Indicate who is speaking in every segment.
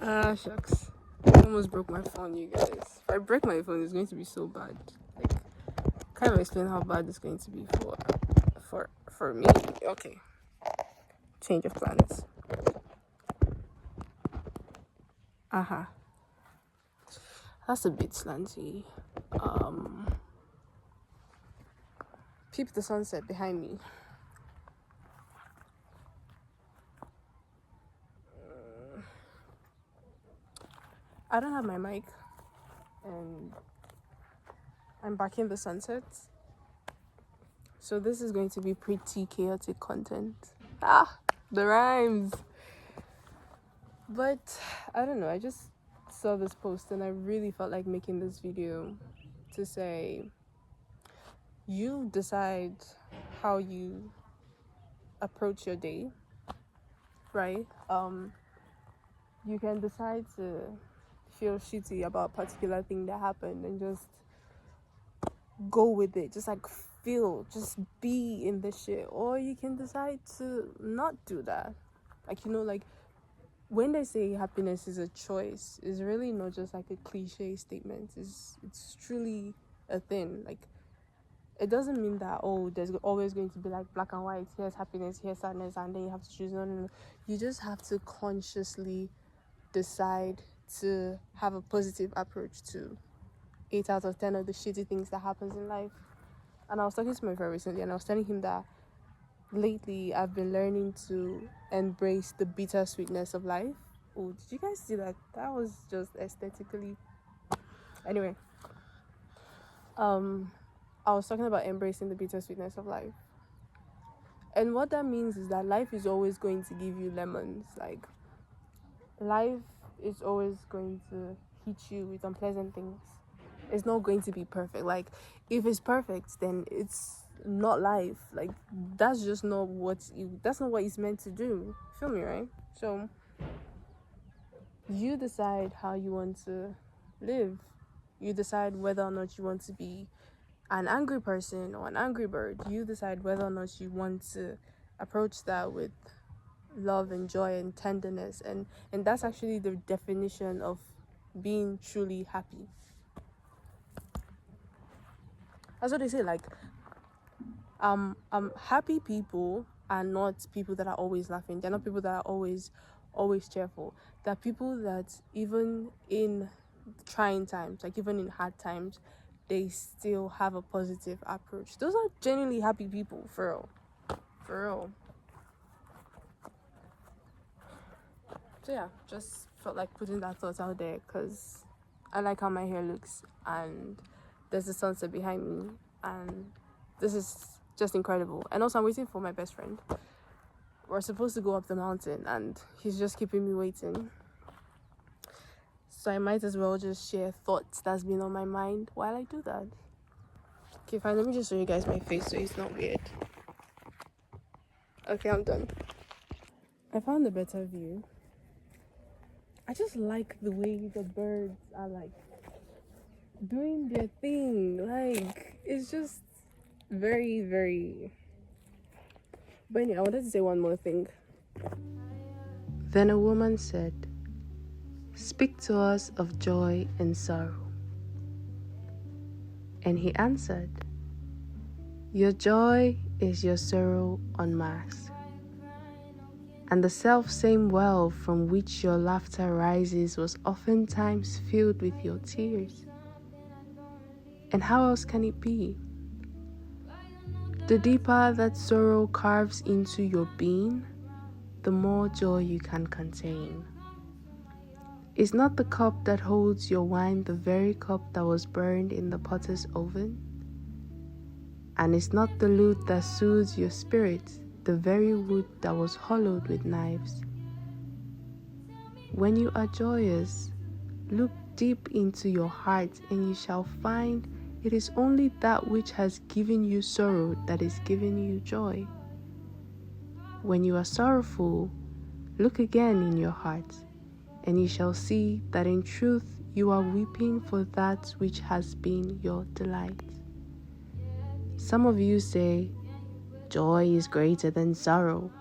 Speaker 1: Yeah. Shucks. I almost broke my phone, you guys. If I break my phone, it's going to be so bad. Like, can't even explain how bad it's going to be for me. Okay. Change of plans. Uh-huh. That's a bit slanty. Peep the sunset behind me. I don't have my mic, and I'm backing the sunset. So this is going to be pretty chaotic content. The rhymes. But I don't know, I just saw this post and I really felt like making this video to say, you decide how you approach your day, right? You can decide to feel shitty about a particular thing that happened and just go with it, just like feel, just be in the shit. Or you can decide to not do that. Like, like when they say happiness is a choice, it's really not just like a cliche statement. It's truly a thing. Like, it doesn't mean that, there's always going to be like black and white, here's happiness, here's sadness, and then you have to choose. No. You just have to consciously decide to have a positive approach to 8 out of 10 of the shitty things that happens in life. And I was talking to my friend recently, and I was telling him that lately I've been learning to embrace the bittersweetness of life. Oh, did you guys see that? That was just aesthetically. Anyway, I was talking about embracing the bittersweetness of life. And what that means is that life is always going to give you lemons. Like, life is always going to hit you with unpleasant things. It's not going to be perfect. Like, if it's perfect, then it's not life. Like, that's just not that's not what it's meant to do. Feel me, right? So you decide how you want to live. You decide whether or not you want to be an angry person or an angry bird. You decide whether or not you want to approach that with love and joy and tenderness, and that's actually the definition of being truly happy. That's what they say. Like, happy people are not people that are always laughing. They're not people that are always cheerful. They're people that even in trying times, like even in hard times, they still have a positive approach. Those are genuinely happy people, for real. So yeah, just felt like putting that thought out there because I like how my hair looks, and there's the sunset behind me, and this is just incredible. And also, I'm waiting for my best friend. We're supposed to go up the mountain, and he's just keeping me waiting. So I might as well just share thoughts that's been on my mind while I do that. Okay, fine. Let me just show you guys my face so it's not weird. Okay, I'm done. I found a better view. I just like the way the birds are like doing their thing. Like, it's just very, very. But anyway, I wanted to say one more thing. Then a woman said, "Speak to us of joy and sorrow." And he answered, "Your joy is your sorrow unmasked, and the self-same well from which your laughter rises was oftentimes filled with your tears. And how else can it be? The deeper that sorrow carves into your being, the more joy you can contain. Is not the cup that holds your wine the very cup that was burned in the potter's oven? And is not the lute that soothes your spirit the very wood that was hollowed with knives? When you are joyous, look deep into your heart, and you shall find it is only that which has given you sorrow that is giving you joy. When you are sorrowful, look again in your heart, and you shall see that in truth you are weeping for that which has been your delight. Some of you say, joy is greater than sorrow,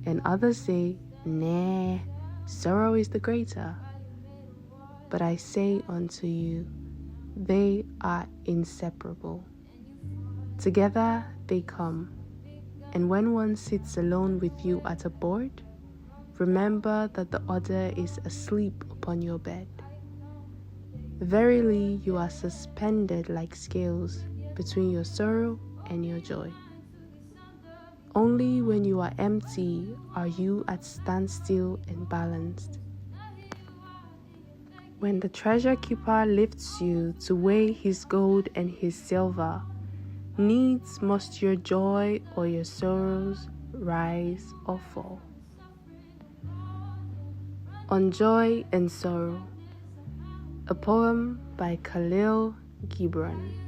Speaker 1: and others say, Nay, sorrow is the greater. But I say unto you, they are inseparable. Together they come, and when one sits alone with you at a board, remember that the other is asleep upon your bed. Verily, you are suspended like scales between your sorrow and your joy. Only when you are empty are you at standstill and balanced. When the treasure keeper lifts you to weigh his gold and his silver, needs must your joy or your sorrows rise or fall. On Joy and Sorrow, a poem by Kahlil, Gibran.